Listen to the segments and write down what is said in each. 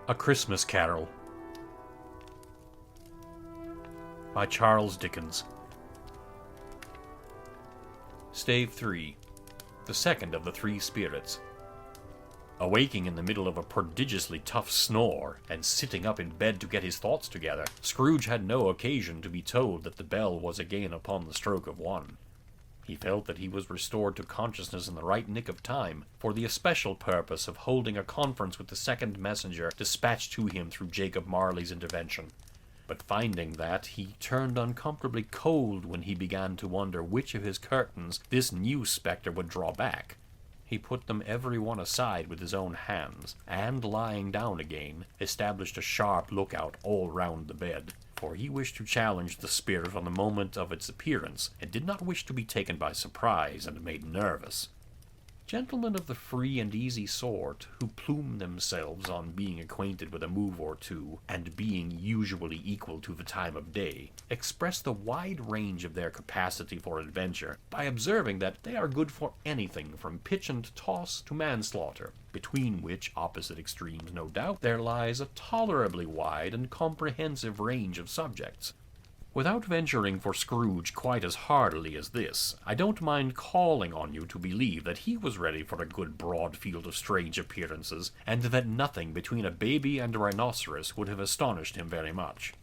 A Christmas Carol by Charles Dickens. Stave 3, the second of the three spirits. Awaking in the middle of a prodigiously tough snore, and sitting up in bed to get his thoughts together, Scrooge had no occasion to be told that the bell was again upon the stroke of 1. He felt that he was restored to consciousness in the right nick of time, for the especial purpose of holding a conference with the second messenger dispatched to him through Jacob Marley's intervention. But finding that, he turned uncomfortably cold when he began to wonder which of his curtains this new spectre would draw back. He put them every one aside with his own hands, and, lying down again, established a sharp lookout all round the bed, for he wished to challenge the spirit on the moment of its appearance, and did not wish to be taken by surprise and made nervous. Gentlemen of the free and easy sort, who plume themselves on being acquainted with a move or two, and being usually equal to the time of day, express the wide range of their capacity for adventure by observing that they are good for anything from pitch and toss to manslaughter, between which opposite extremes, no doubt, there lies a tolerably wide and comprehensive range of subjects. Without venturing for Scrooge quite as heartily as this, I don't mind calling on you to believe that he was ready for a good broad field of strange appearances, and that nothing between a baby and a rhinoceros would have astonished him very much.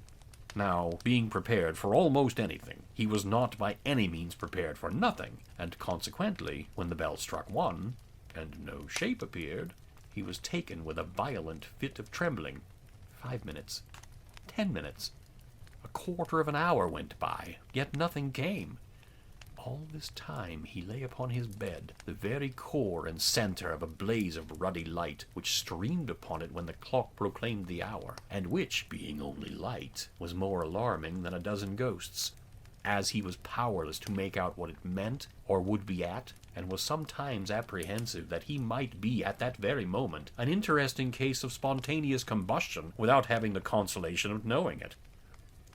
Now, being prepared for almost anything, he was not by any means prepared for nothing, and consequently, when the bell struck 1, and no shape appeared, he was taken with a violent fit of trembling. 5 minutes. 10 minutes. A quarter of an hour went by, yet nothing came. All this time he lay upon his bed, the very core and center of a blaze of ruddy light, which streamed upon it when the clock proclaimed the hour, and which, being only light, was more alarming than a dozen ghosts. As he was powerless to make out what it meant, or would be at, and was sometimes apprehensive that he might be at that very moment an interesting case of spontaneous combustion without having the consolation of knowing it.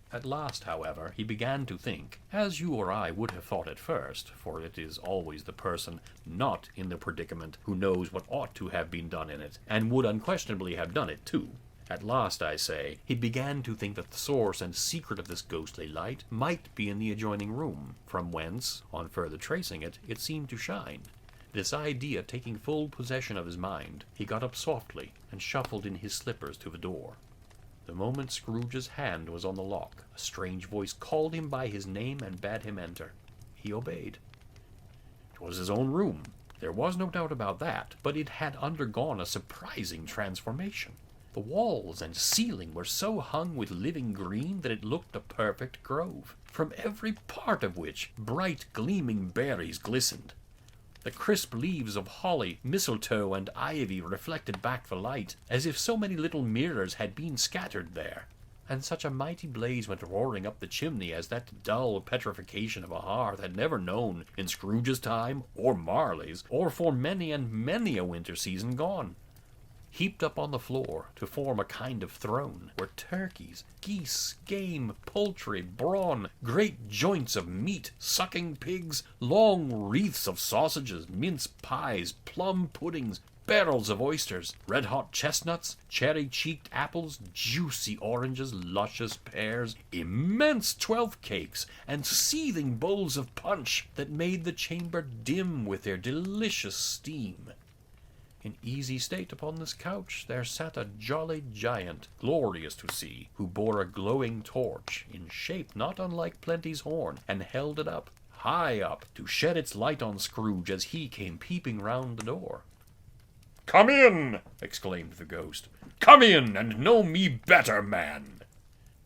At last, however, he began to think, as you or I would have thought at first, for it is always the person not in the predicament who knows what ought to have been done in it, and would unquestionably have done it too. At last, I say, he began to think that the source and secret of this ghostly light might be in the adjoining room, from whence, on further tracing it, it seemed to shine. This idea taking full possession of his mind, he got up softly and shuffled in his slippers to the door. The moment Scrooge's hand was on the lock, a strange voice called him by his name and bade him enter. He obeyed. It was his own room. There was no doubt about that, but it had undergone a surprising transformation. The walls and ceiling were so hung with living green that it looked a perfect grove, from every part of which bright gleaming berries glistened. The crisp leaves of holly, mistletoe, and ivy reflected back the light, as if so many little mirrors had been scattered there. And such a mighty blaze went roaring up the chimney as that dull petrification of a hearth had never known in Scrooge's time, or Marley's, or for many and many a winter season gone. Heaped up on the floor to form a kind of throne were turkeys, geese, game, poultry, brawn, great joints of meat, sucking pigs, long wreaths of sausages, mince pies, plum puddings, barrels of oysters, red-hot chestnuts, cherry-cheeked apples, juicy oranges, luscious pears, immense 12th cakes, and seething bowls of punch that made the chamber dim with their delicious steam. In easy state upon this couch there sat a jolly giant, glorious to see, who bore a glowing torch, in shape not unlike Plenty's horn, and held it up, high up, to shed its light on Scrooge as he came peeping round the door. "Come in!" exclaimed the ghost. "Come in, and know me better, man!"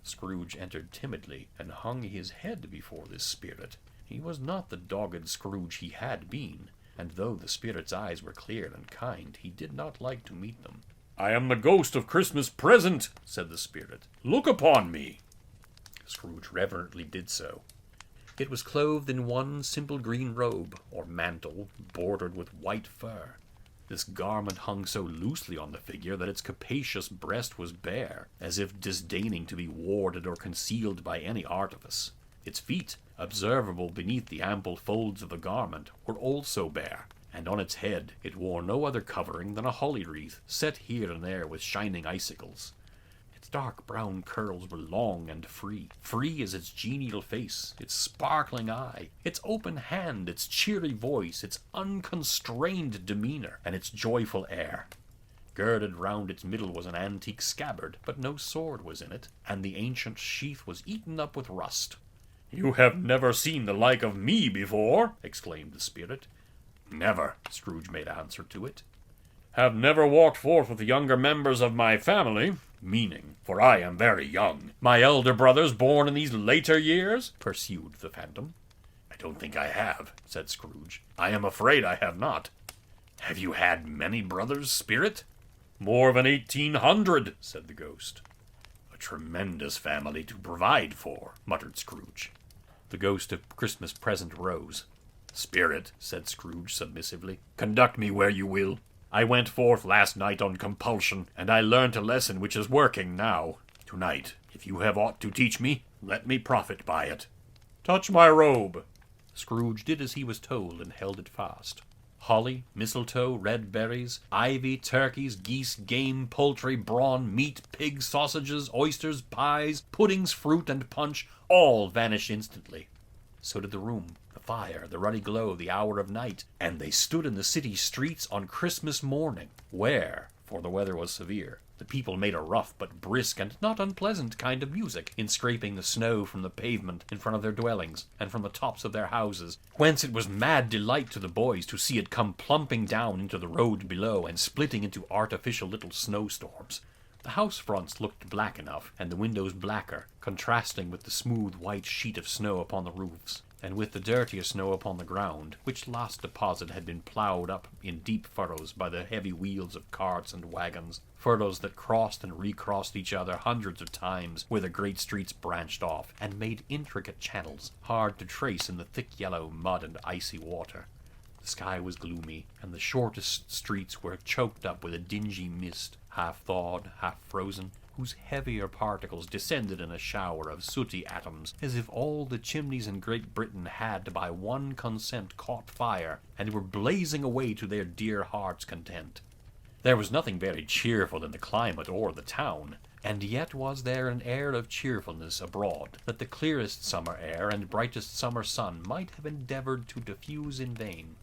Scrooge entered timidly, and hung his head before this spirit. He was not the dogged Scrooge he had been, and though the spirit's eyes were clear and kind, he did not like to meet them. "I am the ghost of Christmas present," said the spirit. "Look upon me." Scrooge reverently did so. It was clothed in one simple green robe, or mantle, bordered with white fur. This garment hung so loosely on the figure that its capacious breast was bare, as if disdaining to be warded or concealed by any artifice. Its feet, observable beneath the ample folds of the garment, were also bare, and on its head it wore no other covering than a holly wreath, set here and there with shining icicles. Its dark brown curls were long and free as its genial face, its sparkling eye, its open hand, its cheery voice, its unconstrained demeanor, and its joyful air. Girded round its middle was an antique scabbard, but no sword was in it, and the ancient sheath was eaten up with rust. "You have never seen the like of me before," exclaimed the spirit. "Never," Scrooge made answer to it. "Have never walked forth with the younger members of my family," meaning, for I am very young, my elder brothers born in these later years, pursued the phantom. "I don't think I have," said Scrooge. "I am afraid I have not." "Have you had many brothers, spirit?" "More than 1,800, said the ghost. "A tremendous family to provide for," muttered Scrooge. The ghost of Christmas Present rose. "Spirit," said Scrooge submissively, "conduct me where you will. I went forth last night on compulsion, and I learnt a lesson which is working now. Tonight, if you have aught to teach me, let me profit by it." "Touch my robe." Scrooge did as he was told and held it fast. Holly, mistletoe, red berries, ivy, turkeys, geese, game, poultry, brawn, meat, pig, sausages, oysters, pies, puddings, fruit, and punch all vanished instantly. So did the room, the fire, the ruddy glow, the hour of night, and they stood in the city streets on Christmas morning, where, for the weather was severe, the people made a rough but brisk and not unpleasant kind of music in scraping the snow from the pavement in front of their dwellings and from the tops of their houses, whence it was mad delight to the boys to see it come plumping down into the road below and splitting into artificial little snowstorms. The house fronts looked black enough, and the windows blacker, contrasting with the smooth white sheet of snow upon the roofs, and with the dirtier snow upon the ground, which last deposit had been ploughed up in deep furrows by the heavy wheels of carts and wagons, furrows that crossed and recrossed each other hundreds of times where the great streets branched off, and made intricate channels, hard to trace in the thick yellow mud and icy water. The sky was gloomy, and the shortest streets were choked up with a dingy mist, half thawed, half frozen, whose heavier particles descended in a shower of sooty atoms, as if all the chimneys in Great Britain had by one consent caught fire, and were blazing away to their dear hearts' content. There was nothing very cheerful in the climate or the town, and yet was there an air of cheerfulness abroad that the clearest summer air and brightest summer sun might have endeavored to diffuse in vain.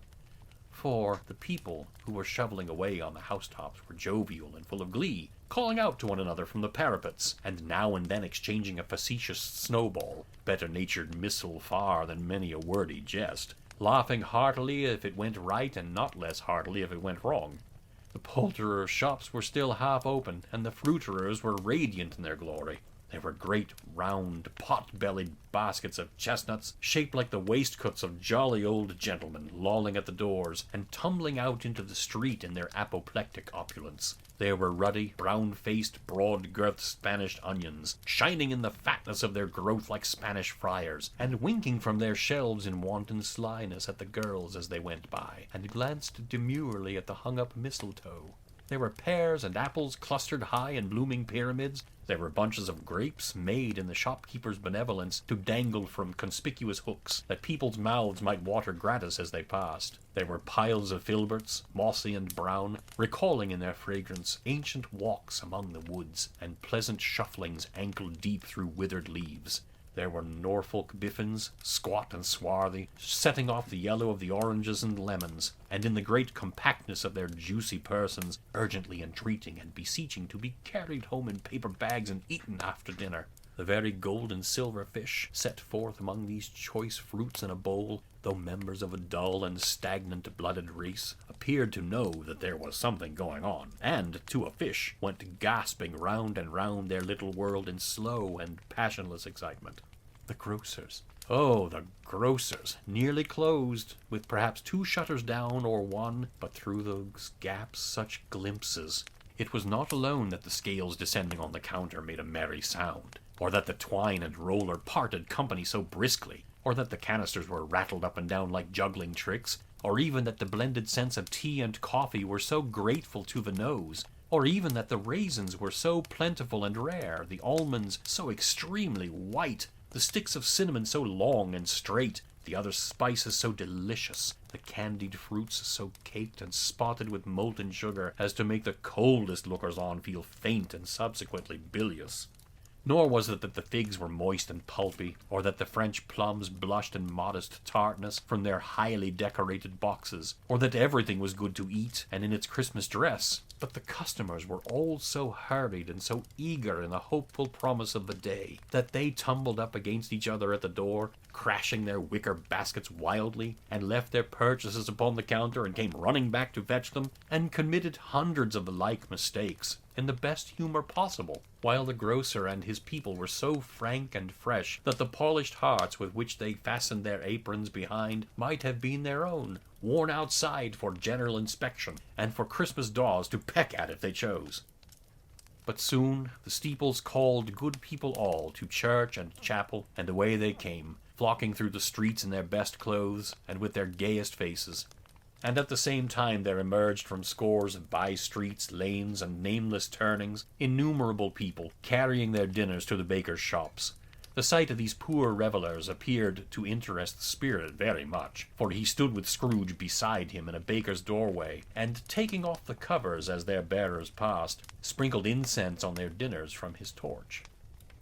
For the people who were shoveling away on the housetops were jovial and full of glee, calling out to one another from the parapets, and now and then exchanging a facetious snowball, better-natured missile far than many a wordy jest, laughing heartily if it went right and not less heartily if it went wrong. The poulterers' shops were still half open, and the fruiterers were radiant in their glory. There were great, round, pot-bellied baskets of chestnuts, shaped like the waistcoats of jolly old gentlemen, lolling at the doors, and tumbling out into the street in their apoplectic opulence. There were ruddy, brown-faced, broad-girthed Spanish onions, shining in the fatness of their growth like Spanish friars, and winking from their shelves in wanton slyness at the girls as they went by, and glanced demurely at the hung-up mistletoe. There were pears and apples clustered high in blooming pyramids. There were bunches of grapes made in the shopkeeper's benevolence to dangle from conspicuous hooks, that people's mouths might water gratis as they passed. There were piles of filberts, mossy and brown, recalling in their fragrance ancient walks among the woods, and pleasant shufflings ankle-deep through withered leaves. There were Norfolk biffins, squat and swarthy, setting off the yellow of the oranges and lemons, and in the great compactness of their juicy persons, urgently entreating and beseeching to be carried home in paper bags and eaten after dinner. The very gold and silver fish, set forth among these choice fruits in a bowl, though members of a dull and stagnant-blooded race, appeared to know that there was something going on, and, to a fish, went gasping round and round their little world in slow and passionless excitement. The grocers. Oh, the grocers, nearly closed, with perhaps 2 shutters down or 1, but through those gaps such glimpses. It was not alone that the scales descending on the counter made a merry sound, or that the twine and roller parted company so briskly, or that the canisters were rattled up and down like juggling tricks, or even that the blended scents of tea and coffee were so grateful to the nose, or even that the raisins were so plentiful and rare, the almonds so extremely white, the sticks of cinnamon so long and straight, the other spices so delicious, the candied fruits so caked and spotted with molten sugar as to make the coldest lookers-on feel faint and subsequently bilious. Nor was it that the figs were moist and pulpy, or that the French plums blushed in modest tartness from their highly decorated boxes, or that everything was good to eat and in its Christmas dress, but the customers were all so hurried and so eager in the hopeful promise of the day, that they tumbled up against each other at the door, crashing their wicker baskets wildly, and left their purchases upon the counter and came running back to fetch them, and committed hundreds of the like mistakes, in the best humor possible, while the grocer and his people were so frank and fresh that the polished hearts with which they fastened their aprons behind might have been their own, worn outside for general inspection, and for Christmas daws to peck at if they chose. But soon the steeples called good people all to church and chapel, and away they came, flocking through the streets in their best clothes and with their gayest faces. And at the same time there emerged from scores of by-streets, lanes, and nameless turnings innumerable people, carrying their dinners to the bakers' shops. The sight of these poor revellers appeared to interest the spirit very much, for he stood with Scrooge beside him in a baker's doorway, and taking off the covers as their bearers passed, sprinkled incense on their dinners from his torch.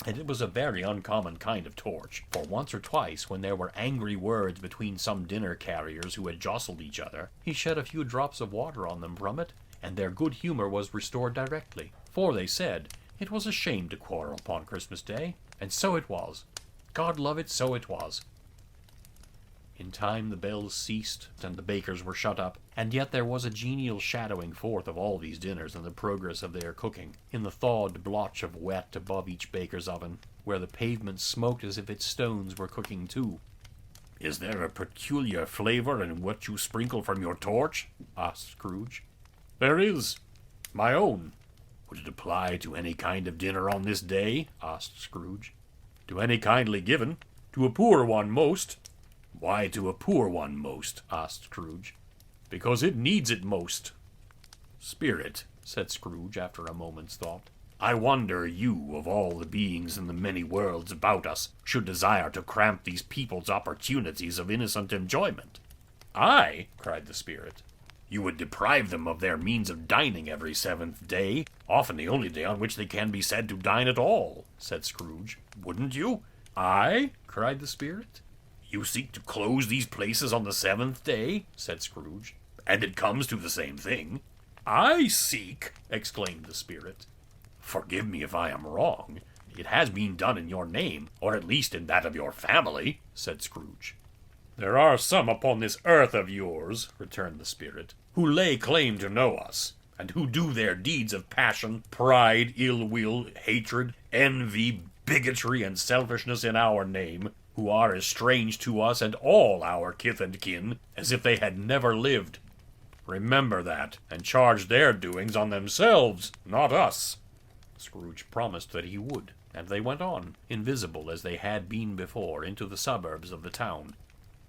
And it was a very uncommon kind of torch, for once or twice, when there were angry words between some dinner carriers who had jostled each other, he shed a few drops of water on them from it, and their good humor was restored directly. For, they said, it was a shame to quarrel upon Christmas Day, and so it was. God love it, so it was. In time the bells ceased, and the bakers were shut up, and yet there was a genial shadowing forth of all these dinners in the progress of their cooking, in the thawed blotch of wet above each baker's oven, where the pavement smoked as if its stones were cooking too. "Is there a peculiar flavor in what you sprinkle from your torch?" asked Scrooge. "There is. My own." "Would it apply to any kind of dinner on this day?" asked Scrooge. "To any kindly given. To a poor one most." "Why to a poor one most?" asked Scrooge. "Because it needs it most." "Spirit," said Scrooge after a moment's thought, "I wonder you, of all the beings in the many worlds about us, should desire to cramp these people's opportunities of innocent enjoyment." "I?" cried the spirit. "You would deprive them of their means of dining every seventh day, often the only day on which they can be said to dine at all," said Scrooge. "Wouldn't you?" "I?" cried the spirit. "You seek to close these places on the seventh day," said Scrooge, "and it comes to the same thing." "I seek!" exclaimed the spirit. "Forgive me if I am wrong. It has been done in your name, or at least in that of your family," said Scrooge. "There are some upon this earth of yours," returned the spirit, "who lay claim to know us, and who do their deeds of passion, pride, ill will, hatred, envy, bigotry, and selfishness in our name, who are as strange to us and all our kith and kin as if they had never lived. Remember that, and charge their doings on themselves, not us." Scrooge promised that he would, and they went on, invisible as they had been before, into the suburbs of the town.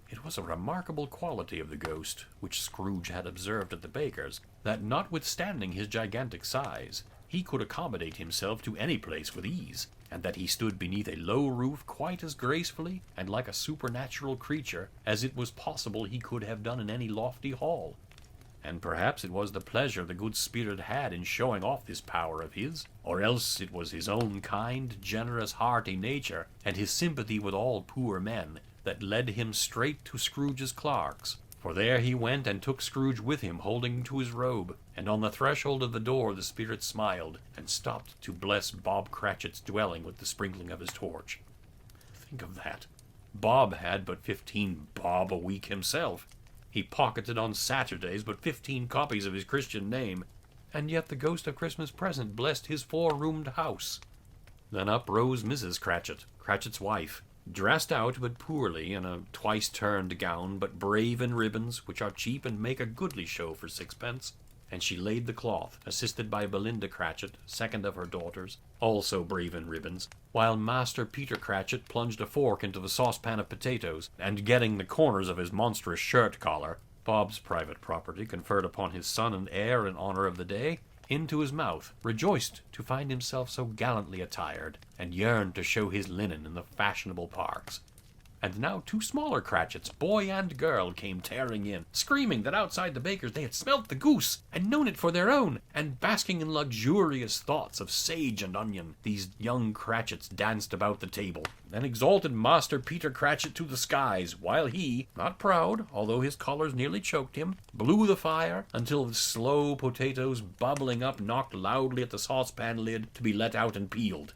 It was a remarkable quality of the ghost, which Scrooge had observed at the baker's, that notwithstanding his gigantic size, he could accommodate himself to any place with ease, and that he stood beneath a low roof quite as gracefully and like a supernatural creature as it was possible he could have done in any lofty hall. And perhaps it was the pleasure the good spirit had in showing off this power of his, or else it was his own kind, generous, hearty nature, and his sympathy with all poor men, that led him straight to Scrooge's clerk's. For there he went and took Scrooge with him, holding to his robe, and on the threshold of the door the spirit smiled, and stopped to bless Bob Cratchit's dwelling with the sprinkling of his torch. Think of that. Bob had but 15 bob a week himself. He pocketed on Saturdays but 15 copies of his Christian name, and yet the ghost of Christmas Present blessed his 4-roomed house. Then up rose Mrs. Cratchit, Cratchit's wife, dressed out but poorly in a twice-turned gown, but brave in ribbons, which are cheap and make a goodly show for 6pence, and she laid the cloth, assisted by Belinda Cratchit, second of her daughters, also brave in ribbons, while Master Peter Cratchit plunged a fork into the saucepan of potatoes, and getting the corners of his monstrous shirt collar, Bob's private property conferred upon his son and heir in honor of the day, into his mouth, rejoiced to find himself so gallantly attired, and yearned to show his linen in the fashionable parks. And now 2 smaller Cratchits, boy and girl, came tearing in, screaming that outside the baker's they had smelt the goose, and known it for their own, and basking in luxurious thoughts of sage and onion, these young Cratchits danced about the table, and exalted Master Peter Cratchit to the skies, while he, not proud, although his collars nearly choked him, blew the fire until the slow potatoes bubbling up knocked loudly at the saucepan lid to be let out and peeled.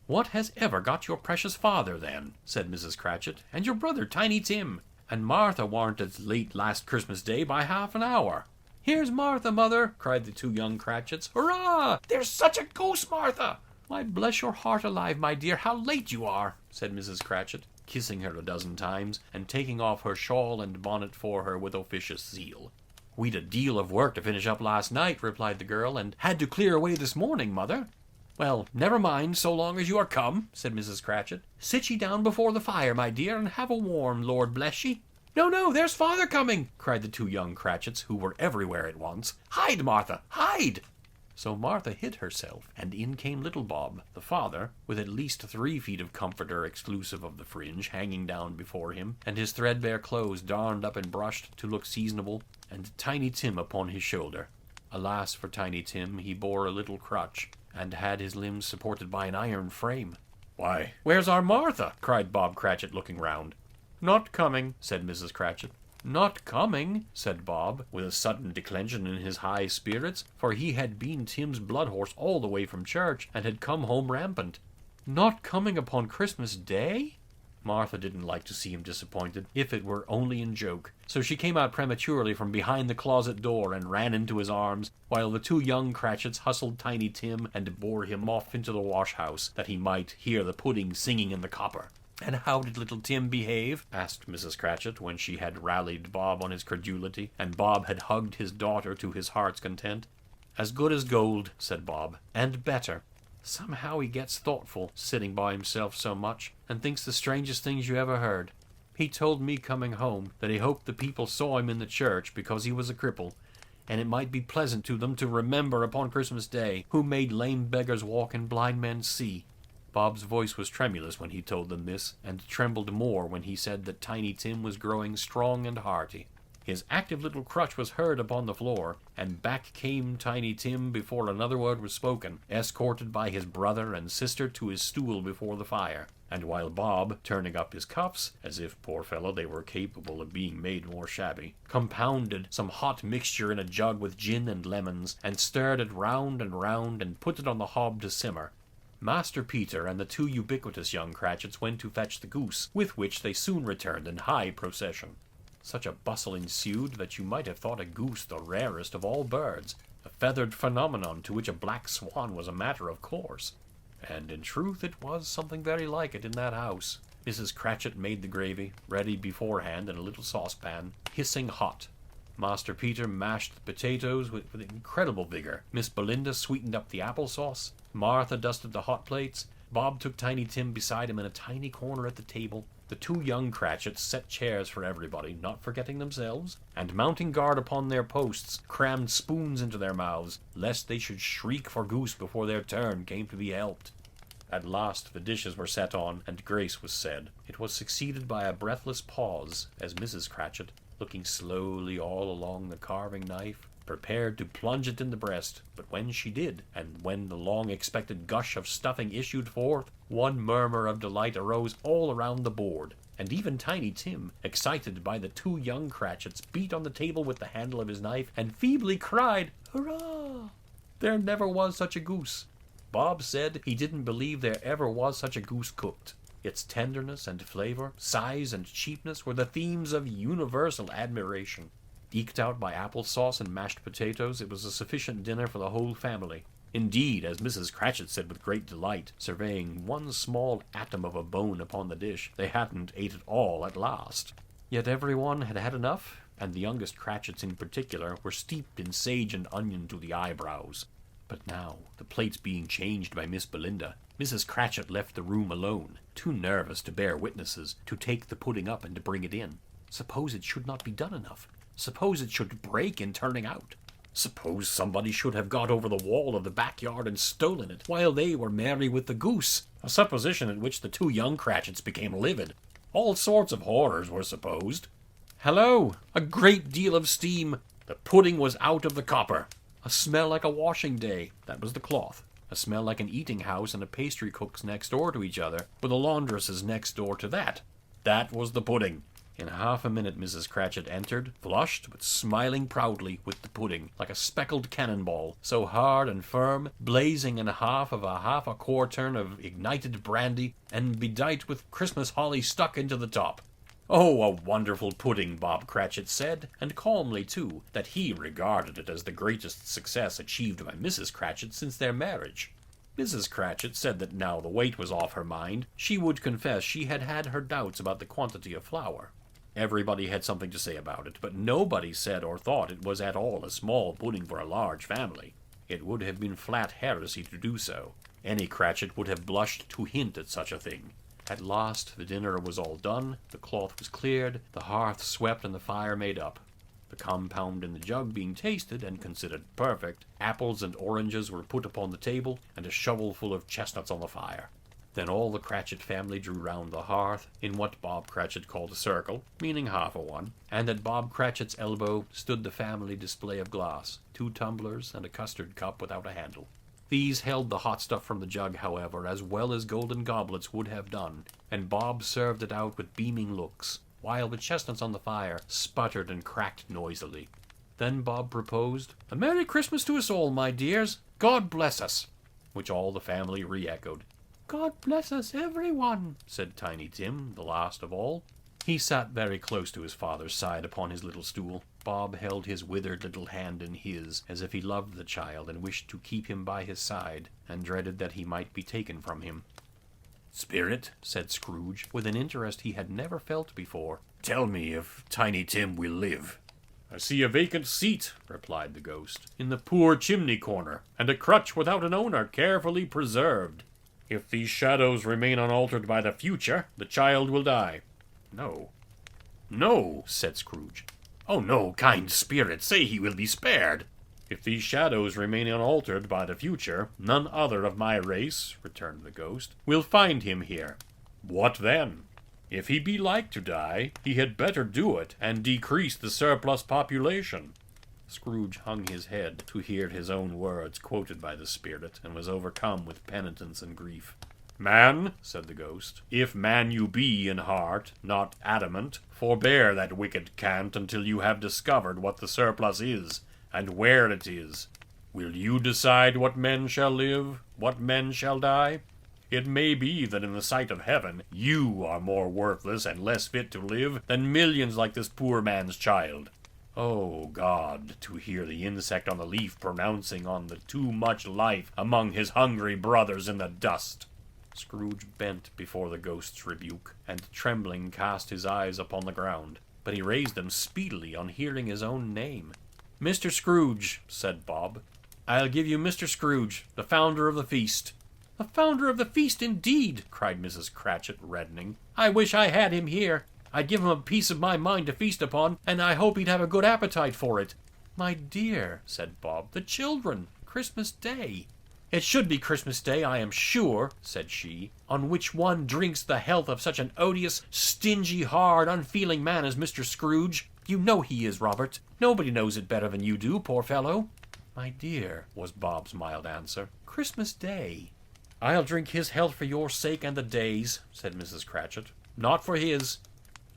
"What has ever got your precious father, then?" said Mrs. Cratchit, "and your brother, Tiny Tim? And Martha warn't as late last Christmas Day by half an hour." "Here's Martha, mother!" cried the 2 young Cratchits. "Hurrah! There's such a goose, Martha!" "Why, bless your heart alive, my dear, how late you are!" said Mrs. Cratchit, kissing her a dozen times, and taking off her shawl and bonnet for her with officious zeal. "We'd a deal of work to finish up last night," replied the girl, "and had to clear away this morning, mother." "Well, never mind, so long as you are come," said Mrs. Cratchit. "Sit ye down before the fire, my dear, and have a warm, Lord bless ye." "No, no, there's father coming!" cried the 2 young Cratchits, who were everywhere at once. "Hide, Martha, hide!" So Martha hid herself, and in came little Bob, the father, with at least 3 feet of comforter exclusive of the fringe hanging down before him, and his threadbare clothes darned up and brushed to look seasonable, and Tiny Tim upon his shoulder. Alas for Tiny Tim, he bore a little crutch, and had his limbs supported by an iron frame. "Why, where's our Martha?" cried Bob Cratchit, looking round. "Not coming," said Mrs. Cratchit. "Not coming," said Bob, with a sudden declension in his high spirits, for he had been Tim's blood horse all the way from church, and had come home rampant. "Not coming upon Christmas Day?" Martha didn't like to see him disappointed, if it were only in joke, so she came out prematurely from behind the closet door and ran into his arms, while the 2 young Cratchits hustled Tiny Tim and bore him off into the wash-house, that he might hear the pudding singing in the copper. "And how did little Tim behave?" asked Mrs. Cratchit, when she had rallied Bob on his credulity, and Bob had hugged his daughter to his heart's content. "As good as gold," said Bob, "and better. Somehow he gets thoughtful, sitting by himself so much, and thinks the strangest things you ever heard. He told me coming home that he hoped the people saw him in the church because he was a cripple, and it might be pleasant to them to remember upon Christmas Day who made lame beggars walk and blind men see." Bob's voice was tremulous when he told them this, and trembled more when he said that Tiny Tim was growing strong and hearty. His active little crutch was heard upon the floor, and back came Tiny Tim before another word was spoken, escorted by his brother and sister to his stool before the fire. And while Bob, turning up his cuffs, as if, poor fellow, they were capable of being made more shabby, compounded some hot mixture in a jug with gin and lemons, and stirred it round and put it on the hob to simmer, Master Peter and the 2 ubiquitous young Cratchits went to fetch the goose, with which they soon returned in high procession. Such a bustle ensued that you might have thought a goose the rarest of all birds, a feathered phenomenon to which a black swan was a matter of course. And in truth it was something very like it in that house. Mrs. Cratchit made the gravy, ready beforehand in a little saucepan, hissing hot. Master Peter mashed the potatoes with incredible vigor. Miss Belinda sweetened up the applesauce. Martha dusted the hot plates. Bob took Tiny Tim beside him in a tiny corner at the table. The 2 young Cratchits set chairs for everybody, not forgetting themselves, and mounting guard upon their posts, crammed spoons into their mouths, lest they should shriek for goose before their turn came to be helped. At last the dishes were set on, and grace was said. It was succeeded by a breathless pause, as Mrs. Cratchit, looking slowly all along the carving knife, prepared to plunge it in the breast, but when she did, and when the long-expected gush of stuffing issued forth, one murmur of delight arose all around the board, and even Tiny Tim, excited by the 2 young Cratchits, beat on the table with the handle of his knife, and feebly cried, "Hurrah!" There never was such a goose. Bob said he didn't believe there ever was such a goose cooked. Its tenderness and flavor, size and cheapness were the themes of universal admiration. Eked out by applesauce and mashed potatoes, it was a sufficient dinner for the whole family. Indeed, as Mrs. Cratchit said with great delight, surveying one small atom of a bone upon the dish, they hadn't ate it all at last. Yet everyone had had enough, and the youngest Cratchits in particular were steeped in sage and onion to the eyebrows. But now, the plates being changed by Miss Belinda, Mrs. Cratchit left the room alone, too nervous to bear witnesses, to take the pudding up and to bring it in. Suppose it should not be done enough? Suppose it should break in turning out? Suppose somebody should have got over the wall of the backyard and stolen it, while they were merry with the goose? A supposition at which the 2 young Cratchits became livid. All sorts of horrors were supposed. Hello! A great deal of steam. The pudding was out of the copper. A smell like a washing day. That was the cloth. A smell like an eating house and a pastry cook's next door to each other, with a laundress's next door to that. That was the pudding. In half a minute Mrs. Cratchit entered, flushed, but smiling proudly, with the pudding, like a speckled cannonball, so hard and firm, blazing in half a quartern of ignited brandy, and bedight with Christmas holly stuck into the top. Oh, a wonderful pudding, Bob Cratchit said, and calmly, too, that he regarded it as the greatest success achieved by Mrs. Cratchit since their marriage. Mrs. Cratchit said that now the weight was off her mind, she would confess she had had her doubts about the quantity of flour. Everybody had something to say about it, but nobody said or thought it was at all a small pudding for a large family. It would have been flat heresy to do so. Any Cratchit would have blushed to hint at such a thing. At last the dinner was all done, the cloth was cleared, the hearth swept, and the fire made up. The compound in the jug being tasted and considered perfect, apples and oranges were put upon the table, and a shovelful of chestnuts on the fire. Then all the Cratchit family drew round the hearth, in what Bob Cratchit called a circle, meaning half a one, and at Bob Cratchit's elbow stood the family display of glass, 2 tumblers and a custard cup without a handle. These held the hot stuff from the jug, however, as well as golden goblets would have done, and Bob served it out with beaming looks, while the chestnuts on the fire sputtered and cracked noisily. Then Bob proposed, "A Merry Christmas to us all, my dears. God bless us," which all the family re-echoed. "God bless us, everyone," said Tiny Tim, the last of all. He sat very close to his father's side upon his little stool. Bob held his withered little hand in his, as if he loved the child and wished to keep him by his side, and dreaded that he might be taken from him. "Spirit," said Scrooge, with an interest he had never felt before, "tell me if Tiny Tim will live." "I see a vacant seat," replied the ghost, "in the poor chimney corner, and a crutch without an owner carefully preserved. If these shadows remain unaltered by the future, the child will die." "No." "No," said Scrooge. "Oh, no, kind spirit, say he will be spared." "If these shadows remain unaltered by the future, none other of my race," returned the ghost, "will find him here." "What then?" "If he be like to die, he had better do it, and decrease the surplus population." Scrooge hung his head to hear his own words quoted by the spirit, and was overcome with penitence and grief. "Man," said the ghost, "if man you be in heart, not adamant, forbear that wicked cant until you have discovered what the surplus is, and where it is. Will you decide what men shall live, what men shall die? It may be that in the sight of heaven you are more worthless and less fit to live than millions like this poor man's child. Oh, God, to hear the insect on the leaf pronouncing on the too much life among his hungry brothers in the dust." Scrooge bent before the ghost's rebuke, and trembling cast his eyes upon the ground, but he raised them speedily on hearing his own name. "Mr. Scrooge," said Bob. "I'll give you Mr. Scrooge, the founder of the feast." "The founder of the feast, indeed!" cried Mrs. Cratchit, reddening. "I wish I had him here. I'd give him a piece of my mind to feast upon, and I hope he'd have a good appetite for it." "My dear," said Bob, "the children! Christmas Day!" "It should be Christmas Day, I am sure," said she, "on which one drinks the health of such an odious, stingy, hard, unfeeling man as Mr. Scrooge. You know he is, Robert. Nobody knows it better than you do, poor fellow." "My dear," was Bob's mild answer, "Christmas Day." "I'll drink his health for your sake and the day's," said Mrs. Cratchit. "Not for his.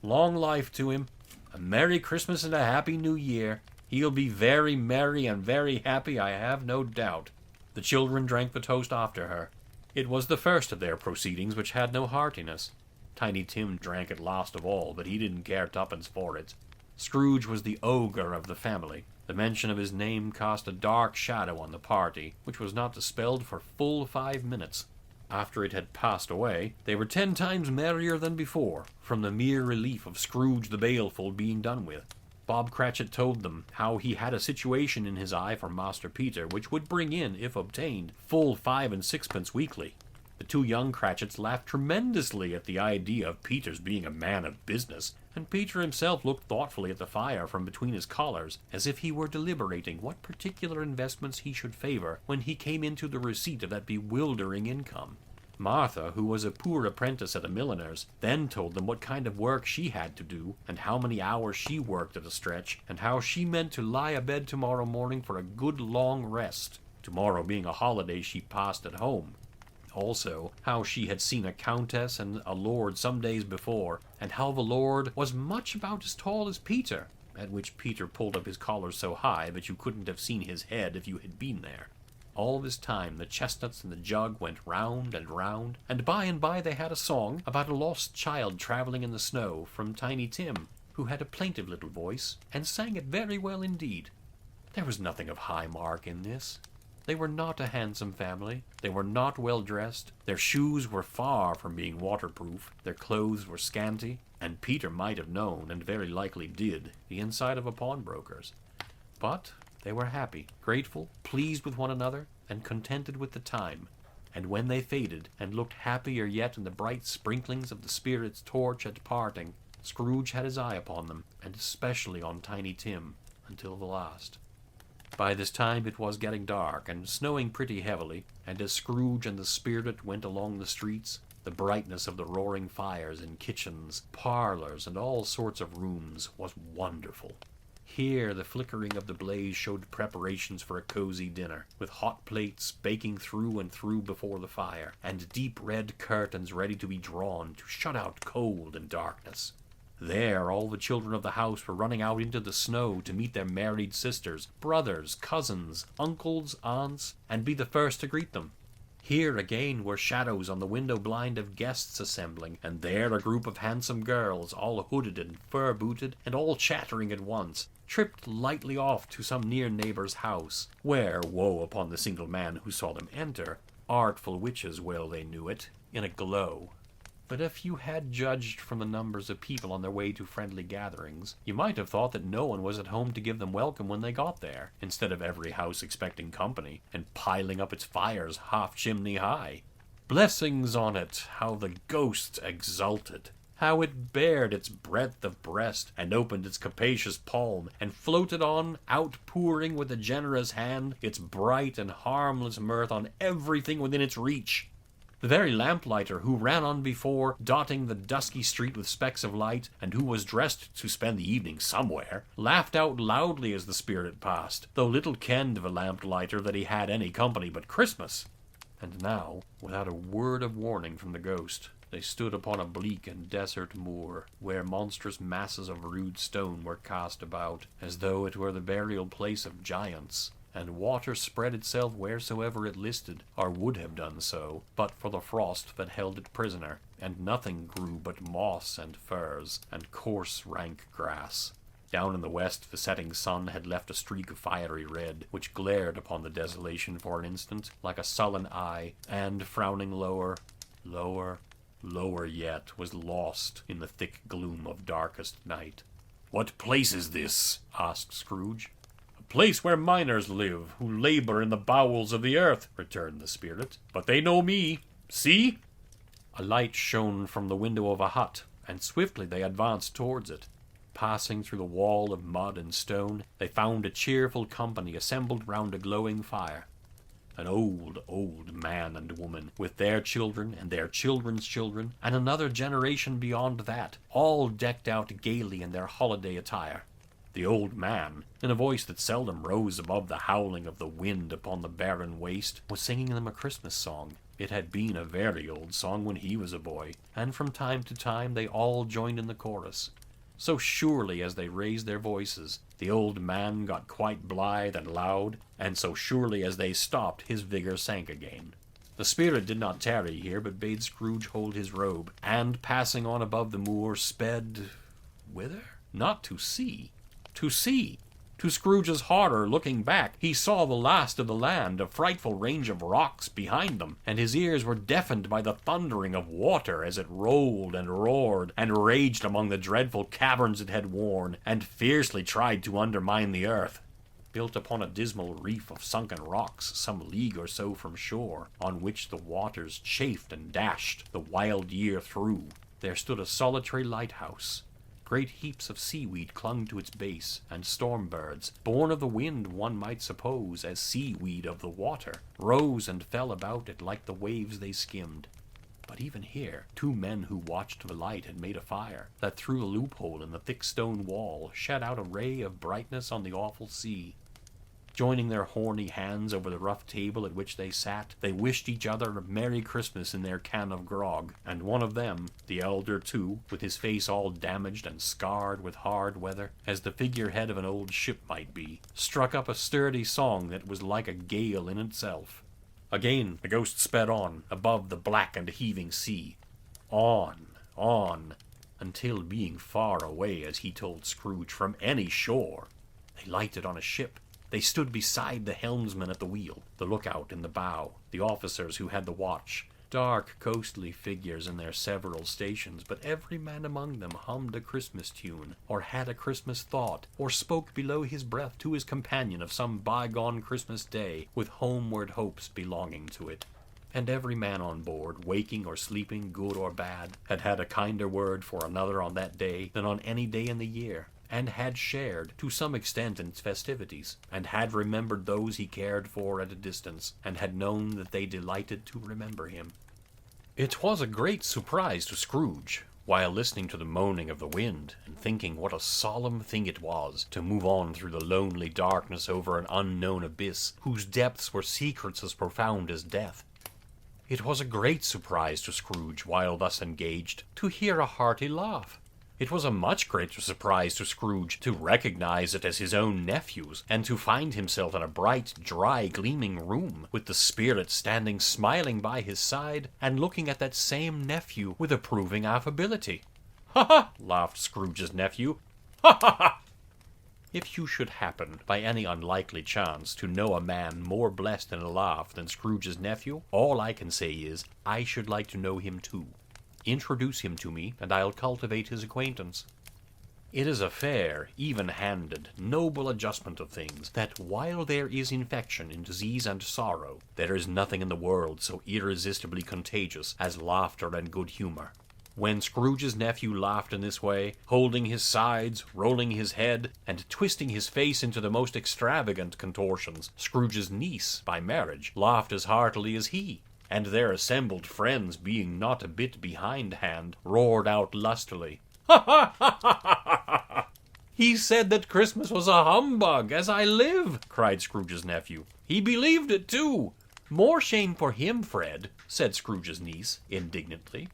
Long life to him. A Merry Christmas and a Happy New Year. He'll be very merry and very happy, I have no doubt." The children drank the toast after her. It was the first of their proceedings which had no heartiness. Tiny Tim drank it last of all, but he didn't care tuppence for it. Scrooge was the ogre of the family. The mention of his name cast a dark shadow on the party, which was not dispelled for full 5 minutes. After it had passed away, they were 10 times merrier than before, from the mere relief of Scrooge the Baleful being done with. Bob Cratchit told them how he had a situation in his eye for Master Peter, which would bring in, if obtained, full 5 and 6pence weekly. The 2 young Cratchits laughed tremendously at the idea of Peter's being a man of business, and Peter himself looked thoughtfully at the fire from between his collars, as if he were deliberating what particular investments he should favor when he came into the receipt of that bewildering income. Martha, who was a poor apprentice at a milliner's, then told them what kind of work she had to do, and how many hours she worked at a stretch, and how she meant to lie abed tomorrow morning for a good long rest, tomorrow being a holiday she passed at home. Also, how she had seen a countess and a lord some days before, and how the lord was much about as tall as Peter, at which Peter pulled up his collar so high that you couldn't have seen his head if you had been there. All this time the chestnuts in the jug went round, and by they had a song about a lost child traveling in the snow from Tiny Tim, who had a plaintive little voice, and sang it very well indeed. There was nothing of high mark in this. They were not a handsome family, they were not well dressed, their shoes were far from being waterproof, their clothes were scanty, and Peter might have known, and very likely did, the inside of a pawnbroker's. But they were happy, grateful, pleased with one another, and contented with the time. And when they faded, and looked happier yet in the bright sprinklings of the spirit's torch at parting, Scrooge had his eye upon them, and especially on Tiny Tim, until the last. By this time it was getting dark, and snowing pretty heavily, and as Scrooge and the spirit went along the streets, the brightness of the roaring fires in kitchens, parlors, and all sorts of rooms was wonderful. Here the flickering of the blaze showed preparations for a cozy dinner, with hot plates baking through and through before the fire, and deep red curtains ready to be drawn to shut out cold and darkness. There all the children of the house were running out into the snow to meet their married sisters, brothers, cousins, uncles, aunts, and be the first to greet them. Here again were shadows on the window blind of guests assembling, and there a group of handsome girls, all hooded and fur-booted, and all chattering at once, tripped lightly off to some near neighbor's house, where, woe upon the single man who saw them enter, artful witches well they knew it, in a glow. But if you had judged from the numbers of people on their way to friendly gatherings, you might have thought that no one was at home to give them welcome when they got there, instead of every house expecting company, and piling up its fires half-chimney high. Blessings on it, how the ghosts exulted! How it bared its breadth of breast, and opened its capacious palm, and floated on, outpouring with a generous hand, its bright and harmless mirth on everything within its reach. The very lamplighter who ran on before, dotting the dusky street with specks of light, and who was dressed to spend the evening somewhere, laughed out loudly as the spirit passed, though little kenned the lamplighter that he had any company but Christmas. And now, without a word of warning from the ghost, they stood upon a bleak and desert moor, where monstrous masses of rude stone were cast about, as though it were the burial place of giants, and water spread itself wheresoever it listed, or would have done so, but for the frost that held it prisoner, and nothing grew but moss and furze, and coarse rank grass. Down in the west the setting sun had left a streak of fiery red, which glared upon the desolation for an instant, like a sullen eye, and, frowning lower, lower yet, was lost in the thick gloom of darkest night. "What place is this?" asked Scrooge. "Place where miners live, who labor in the bowels of the earth," returned the spirit. "But they know me. See!" A light shone from the window of a hut, and swiftly they advanced towards it. Passing through the wall of mud and stone, they found a cheerful company assembled round a glowing fire. An old man and woman, with their children and their children's children, and another generation beyond that, all decked out gaily in their holiday attire. The old man, in a voice that seldom rose above the howling of the wind upon the barren waste, was singing them a Christmas song. It had been a very old song when he was a boy, and from time to time they all joined in the chorus. So surely as they raised their voices, the old man got quite blithe and loud, and so surely as they stopped, his vigor sank again. The spirit did not tarry here, but bade Scrooge hold his robe, and, passing on above the moor, sped... whither? Not to sea. To sea. To Scrooge's horror, looking back, he saw the last of the land, a frightful range of rocks behind them, and his ears were deafened by the thundering of water as it rolled and roared, and raged among the dreadful caverns it had worn, and fiercely tried to undermine the earth. Built upon a dismal reef of sunken rocks, some league or so from shore, on which the waters chafed and dashed the wild year through, there stood a solitary lighthouse. Great heaps of seaweed clung to its base, and storm birds, born of the wind one might suppose, as seaweed of the water, rose and fell about it like the waves they skimmed. But even here, two men who watched the light had made a fire that through a loophole in the thick stone wall shed out a ray of brightness on the awful sea. Joining their horny hands over the rough table at which they sat, they wished each other a Merry Christmas in their can of grog, and one of them, the elder too, with his face all damaged and scarred with hard weather, as the figurehead of an old ship might be, struck up a sturdy song that was like a gale in itself. Again the ghost sped on, above the black and heaving sea. On, until being far away, as he told Scrooge, from any shore, they lighted on a ship. They stood beside the helmsman at the wheel, the lookout in the bow, the officers who had the watch, dark, ghostly figures in their several stations, but every man among them hummed a Christmas tune, or had a Christmas thought, or spoke below his breath to his companion of some bygone Christmas day, with homeward hopes belonging to it. And every man on board, waking or sleeping, good or bad, had had a kinder word for another on that day than on any day in the year, and had shared, to some extent, in its festivities, and had remembered those he cared for at a distance, and had known that they delighted to remember him. It was a great surprise to Scrooge, while listening to the moaning of the wind, and thinking what a solemn thing it was to move on through the lonely darkness over an unknown abyss, whose depths were secrets as profound as death. It was a great surprise to Scrooge, while thus engaged, to hear a hearty laugh. It was a much greater surprise to Scrooge to recognize it as his own nephew's, and to find himself in a bright, dry, gleaming room, with the spirit standing smiling by his side, and looking at that same nephew with approving affability. "Ha ha!" laughed Scrooge's nephew. "Ha ha ha!" If you should happen, by any unlikely chance, to know a man more blessed in a laugh than Scrooge's nephew, all I can say is, I should like to know him too. Introduce him to me, and I'll cultivate his acquaintance. It is a fair, even-handed, noble adjustment of things, that while there is infection in disease and sorrow, there is nothing in the world so irresistibly contagious as laughter and good humor. When Scrooge's nephew laughed in this way, holding his sides, rolling his head, and twisting his face into the most extravagant contortions, Scrooge's niece, by marriage, laughed as heartily as he, and their assembled friends, being not a bit behindhand, roared out lustily, "Ha ha ha ha ha ha! He said that Christmas was a humbug, as I live!" cried Scrooge's nephew. "He believed it, too!" "More shame for him, Fred," said Scrooge's niece, indignantly.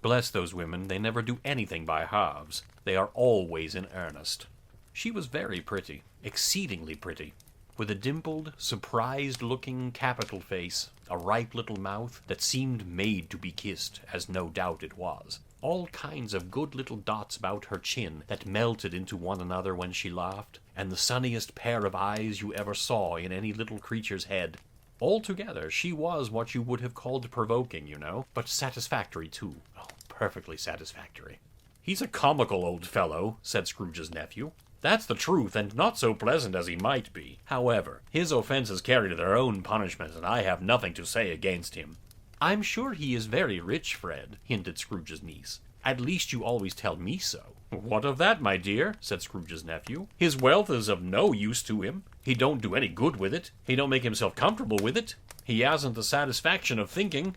Bless those women, they never do anything by halves. They are always in earnest. She was very pretty, exceedingly pretty, with a dimpled, surprised-looking, capital face, a ripe little mouth that seemed made to be kissed, as no doubt it was, all kinds of good little dots about her chin that melted into one another when she laughed, and the sunniest pair of eyes you ever saw in any little creature's head. Altogether, she was what you would have called provoking, you know, but satisfactory, too. Oh, perfectly satisfactory. "He's a comical old fellow," said Scrooge's nephew. "That's the truth, and not so pleasant as he might be. However, his offenses carry their own punishment, and I have nothing to say against him." "I'm sure he is very rich, Fred," hinted Scrooge's niece. "At least you always tell me so." "What of that, my dear?" said Scrooge's nephew. "His wealth is of no use to him. He don't do any good with it. He don't make himself comfortable with it. He hasn't the satisfaction of thinking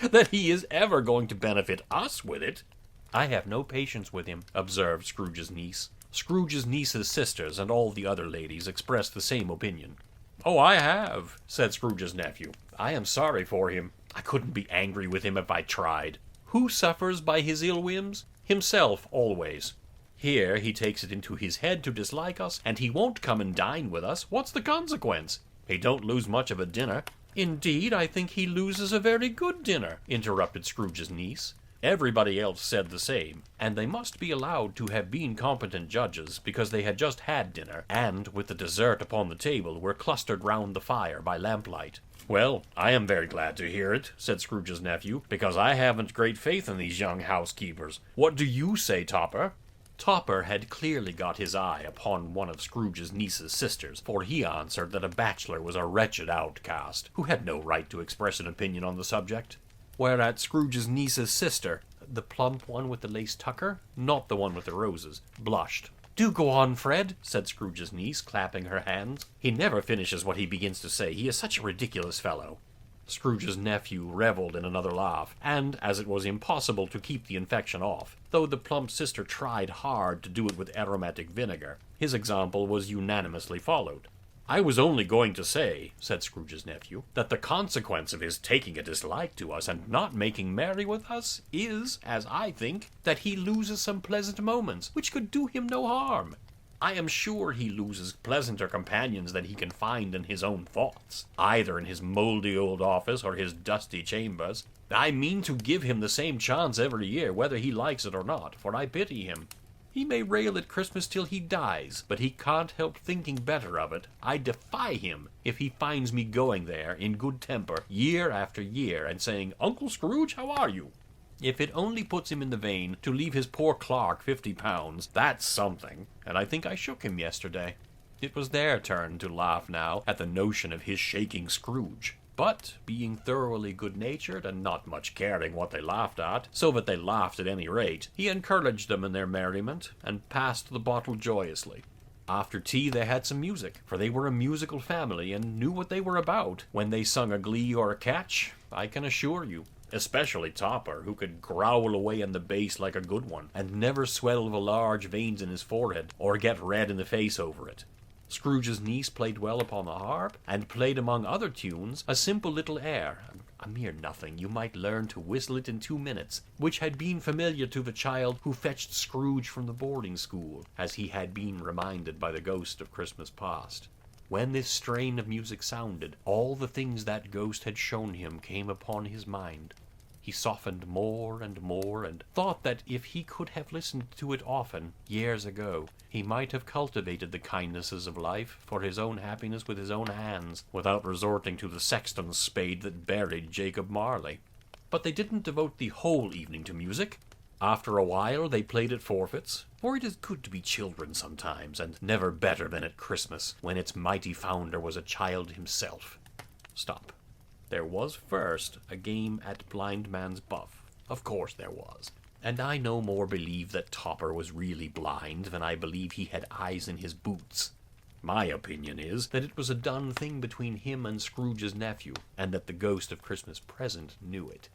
that he is ever going to benefit us with it." "I have no patience with him," observed Scrooge's niece. Scrooge's niece's sisters and all the other ladies expressed the same opinion. "Oh, I have," said Scrooge's nephew. "I am sorry for him. I couldn't be angry with him if I tried. Who suffers by his ill whims? Himself, always. Here he takes it into his head to dislike us, and he won't come and dine with us. What's the consequence? He don't lose much of a dinner." "Indeed, I think he loses a very good dinner," interrupted Scrooge's niece. Everybody else said the same, and they must be allowed to have been competent judges, because they had just had dinner, and, with the dessert upon the table, were clustered round the fire by lamplight. "Well, I am very glad to hear it," said Scrooge's nephew, "because I haven't great faith in these young housekeepers. What do you say, Topper?" Topper had clearly got his eye upon one of Scrooge's niece's sisters, for he answered that a bachelor was a wretched outcast, who had no right to express an opinion on the subject. Whereat Scrooge's niece's sister, the plump one with the lace tucker, not the one with the roses, blushed. "Do go on, Fred," said Scrooge's niece, clapping her hands. "He never finishes what he begins to say. He is such a ridiculous fellow." Scrooge's nephew revelled in another laugh, and as it was impossible to keep the infection off, though the plump sister tried hard to do it with aromatic vinegar, his example was unanimously followed. "I was only going to say," said Scrooge's nephew, "that the consequence of his taking a dislike to us and not making merry with us is, as I think, that he loses some pleasant moments, which could do him no harm. I am sure he loses pleasanter companions than he can find in his own thoughts, either in his mouldy old office or his dusty chambers. I mean to give him the same chance every year, whether he likes it or not, for I pity him. He may rail at Christmas till he dies, but he can't help thinking better of it. I defy him if he finds me going there in good temper year after year and saying, 'Uncle Scrooge, how are you?' If it only puts him in the vein to leave his poor clerk £50, that's something, and I think I shook him yesterday." It was their turn to laugh now at the notion of his shaking Scrooge. But, being thoroughly good-natured and not much caring what they laughed at, so that they laughed at any rate, he encouraged them in their merriment, and passed the bottle joyously. After tea they had some music, for they were a musical family, and knew what they were about when they sung a glee or a catch, I can assure you. Especially Topper, who could growl away on the bass like a good one, and never swell the large veins in his forehead, or get red in the face over it. Scrooge's niece played well upon the harp, and played among other tunes a simple little air, a mere nothing, you might learn to whistle it in 2 minutes, which had been familiar to the child who fetched Scrooge from the boarding school, as he had been reminded by the ghost of Christmas past. When this strain of music sounded, all the things that ghost had shown him came upon his mind. He softened more and more, and thought that if he could have listened to it often, years ago, he might have cultivated the kindnesses of life for his own happiness with his own hands, without resorting to the sexton's spade that buried Jacob Marley. But they didn't devote the whole evening to music. After a while they played at forfeits, for it is good to be children sometimes, and never better than at Christmas, when its mighty founder was a child himself. Stop. There was first a game at Blind Man's Buff. Of course there was. And I no more believe that Topper was really blind than I believe he had eyes in his boots. My opinion is that it was a done thing between him and Scrooge's nephew, and that the ghost of Christmas Present knew it.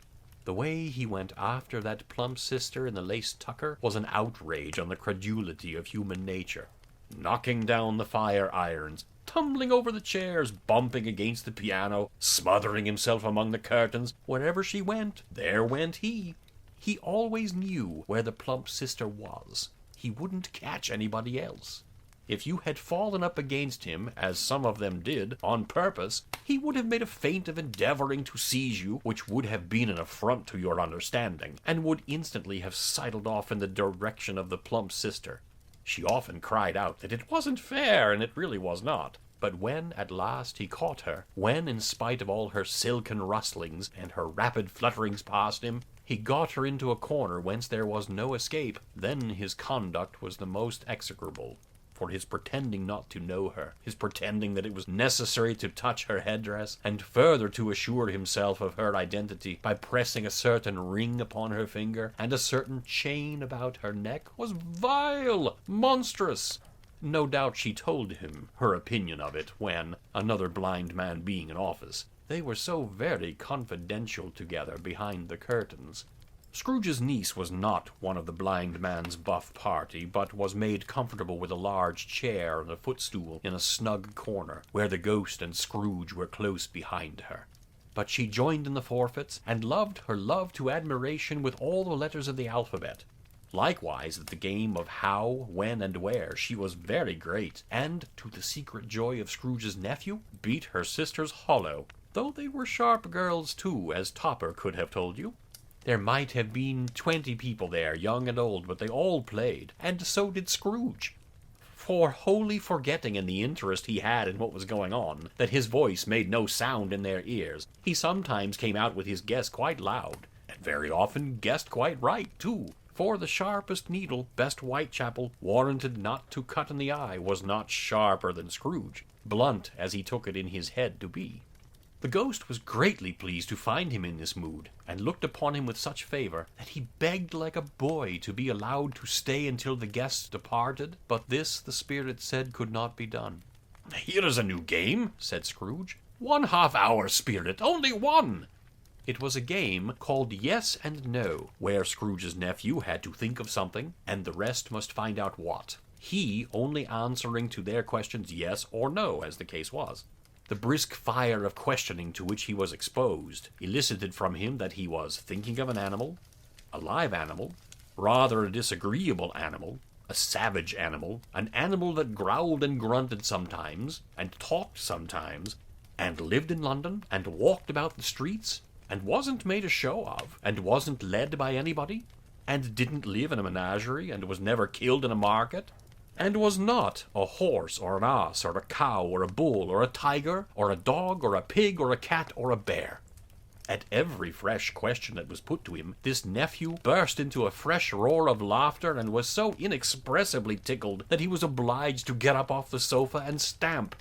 The way he went after that plump sister in the lace tucker was an outrage on the credulity of human nature. Knocking down the fire irons, tumbling over the chairs, bumping against the piano, smothering himself among the curtains. Wherever she went, there went he. He always knew where the plump sister was. He wouldn't catch anybody else. If you had fallen up against him, as some of them did, on purpose, he would have made a feint of endeavoring to seize you, which would have been an affront to your understanding, and would instantly have sidled off in the direction of the plump sister. She often cried out that it wasn't fair, and it really was not. But when at last he caught her, when, in spite of all her silken rustlings and her rapid flutterings past him, he got her into a corner whence there was no escape, then his conduct was the most execrable. For his pretending not to know her, his pretending that it was necessary to touch her headdress, and further to assure himself of her identity by pressing a certain ring upon her finger and a certain chain about her neck, was vile, monstrous. No doubt she told him her opinion of it when, another blind man being in office, they were so very confidential together behind the curtains. Scrooge's niece was not one of the blind man's buff party, but was made comfortable with a large chair and a footstool in a snug corner, where the ghost and Scrooge were close behind her. But she joined in the forfeits, and loved her love to admiration with all the letters of the alphabet. Likewise, at the game of how, when, and where, she was very great, and, to the secret joy of Scrooge's nephew, beat her sisters hollow, though they were sharp girls too, as Topper could have told you. There might have been 20 people there, young and old, but they all played, and so did Scrooge. For wholly forgetting in the interest he had in what was going on, that his voice made no sound in their ears, he sometimes came out with his guess quite loud, and very often guessed quite right, too. For the sharpest needle best Whitechapel warranted not to cut in the eye was not sharper than Scrooge, blunt as he took it in his head to be. The ghost was greatly pleased to find him in this mood, and looked upon him with such favor that he begged like a boy to be allowed to stay until the guests departed, but this the spirit said could not be done. "Here is a new game," said Scrooge. 1/2 hour, spirit, only one. It was a game called Yes and No, where Scrooge's nephew had to think of something, and the rest must find out what. He only answering to their questions yes or no, as the case was. The brisk fire of questioning to which he was exposed elicited from him that he was thinking of an animal, a live animal, rather a disagreeable animal, a savage animal, an animal that growled and grunted sometimes, and talked sometimes, and lived in London, and walked about the streets, and wasn't made a show of, and wasn't led by anybody, and didn't live in a menagerie, and was never killed in a market, and was not a horse or an ass or a cow or a bull or a tiger or a dog or a pig or a cat or a bear. At every fresh question that was put to him, this nephew burst into a fresh roar of laughter and was so inexpressibly tickled that he was obliged to get up off the sofa and stamp.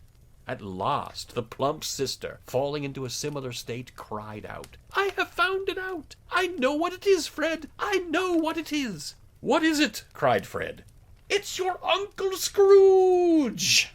At last, the plump sister, falling into a similar state, cried out, "I have found it out! I know what it is, Fred! I know what it is!" "What is it?" cried Fred. "It's your Uncle Scrooge!"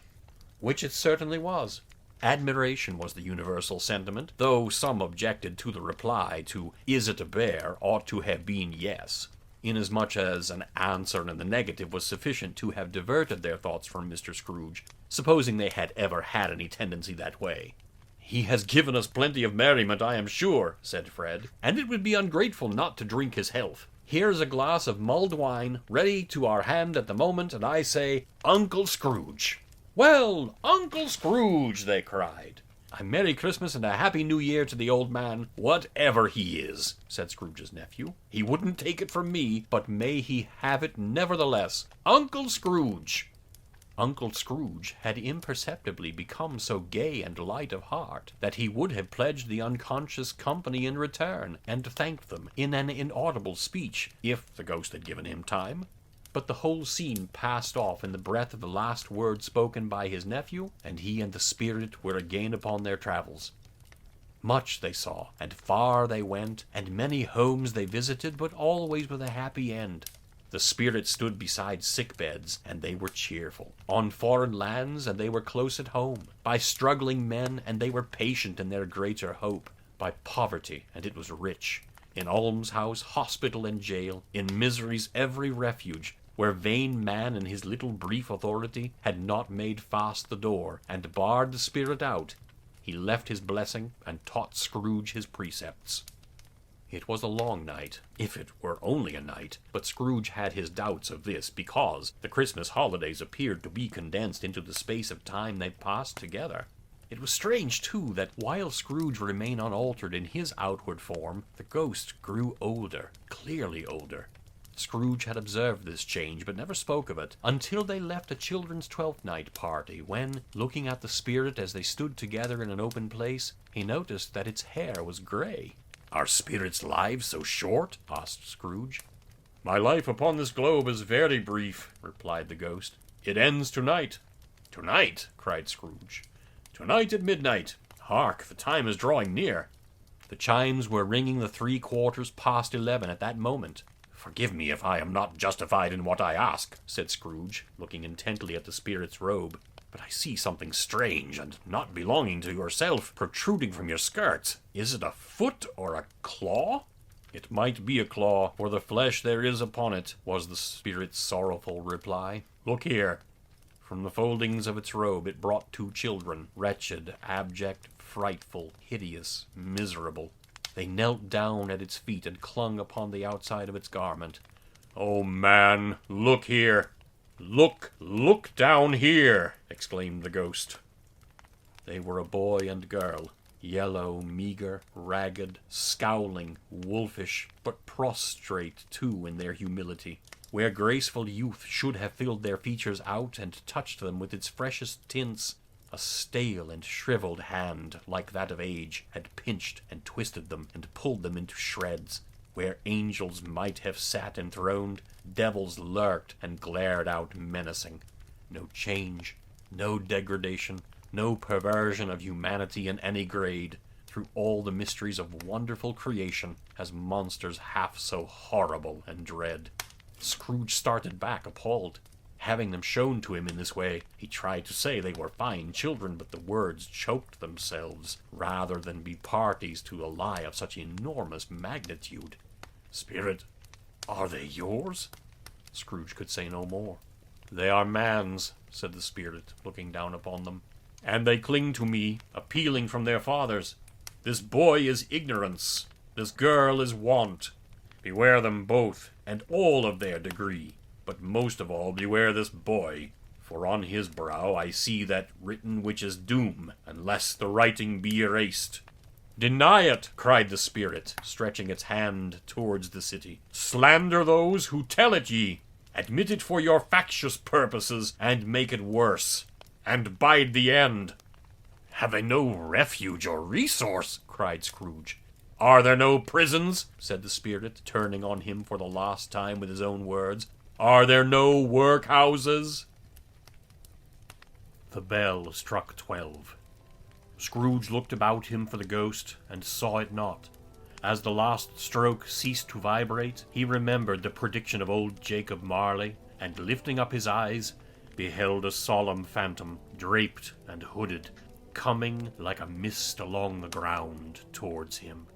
Which it certainly was. Admiration was the universal sentiment, though some objected to the reply to "Is it a bear?" ought to have been yes, inasmuch as an answer in the negative was sufficient to have diverted their thoughts from Mr. Scrooge, supposing they had ever had any tendency that way. "He has given us plenty of merriment, I am sure," said Fred, "and it would be ungrateful not to drink his health. Here's a glass of mulled wine, ready to our hand at the moment, and I say, Uncle Scrooge." "Well, Uncle Scrooge," they cried. "A Merry Christmas and a Happy New Year to the old man, whatever he is," said Scrooge's nephew. "He wouldn't take it from me, but may he have it nevertheless. Uncle Scrooge!" Uncle Scrooge had imperceptibly become so gay and light of heart that he would have pledged the unconscious company in return, and thanked them in an inaudible speech, if the ghost had given him time. But the whole scene passed off in the breath of the last word spoken by his nephew, and he and the spirit were again upon their travels. Much they saw, and far they went, and many homes they visited, but always with a happy end. The spirit stood beside sick beds, and they were cheerful. On foreign lands, and they were close at home. By struggling men, and they were patient in their greater hope. By poverty, and it was rich. In almshouse, hospital, and jail, in misery's every refuge, where vain man in his little brief authority had not made fast the door, and barred the spirit out, he left his blessing, and taught Scrooge his precepts. It was a long night, if it were only a night, but Scrooge had his doubts of this, because the Christmas holidays appeared to be condensed into the space of time they passed together. It was strange, too, that while Scrooge remained unaltered in his outward form, the ghost grew older, clearly older. Scrooge had observed this change, but never spoke of it, until they left a children's Twelfth Night party, when, looking at the spirit as they stood together in an open place, he noticed that its hair was gray. "Are spirits' lives so short?" asked Scrooge. "My life upon this globe is very brief," replied the ghost. "It ends tonight." "Tonight?" cried Scrooge. "Tonight at midnight. Hark, the time is drawing near." The chimes were ringing the 11:03 at that moment. "Forgive me if I am not justified in what I ask," said Scrooge, looking intently at the spirit's robe, "but I see something strange and not belonging to yourself protruding from your skirts. Is it a foot or a claw?" "It might be a claw, for the flesh there is upon it," was the spirit's sorrowful reply. "Look here." From the foldings of its robe it brought 2 children, wretched, abject, frightful, hideous, miserable. They knelt down at its feet and clung upon the outside of its garment. "Oh, man, look here! Look down here!" exclaimed the ghost. They were a boy and girl, yellow, meager, ragged, scowling, wolfish, but prostrate, too, in their humility. Where graceful youth should have filled their features out and touched them with its freshest tints, a stale and shriveled hand, like that of age, had pinched and twisted them and pulled them into shreds. Where angels might have sat enthroned, devils lurked and glared out menacing. No change, no degradation, no perversion of humanity in any grade. Through all the mysteries of wonderful creation, as monsters half so horrible and dread. Scrooge started back, appalled. having them shown to him in this way. He tried to say they were fine children, but the words choked themselves, rather than be parties to a lie of such enormous magnitude. "Spirit, are they yours?" Scrooge could say no more. "They are man's," said the spirit, looking down upon them, "and they cling to me, appealing from their fathers. This boy is ignorance, this girl is want. Beware them both, and all of their degree. But most of all beware this boy, for on his brow I see that written which is doom, unless the writing be erased." "Deny it," cried the spirit, stretching its hand towards the city. "Slander those who tell it ye. Admit it for your factious purposes, and make it worse. And bide the end." "Have they no refuge or resource?" cried Scrooge. "Are there no prisons?" said the spirit, turning on him for the last time with his own words. "Are there no workhouses?" The bell struck 12. Scrooge looked about him for the ghost, and saw it not. As the last stroke ceased to vibrate, he remembered the prediction of old Jacob Marley, and lifting up his eyes, beheld a solemn phantom, draped and hooded, coming like a mist along the ground towards him.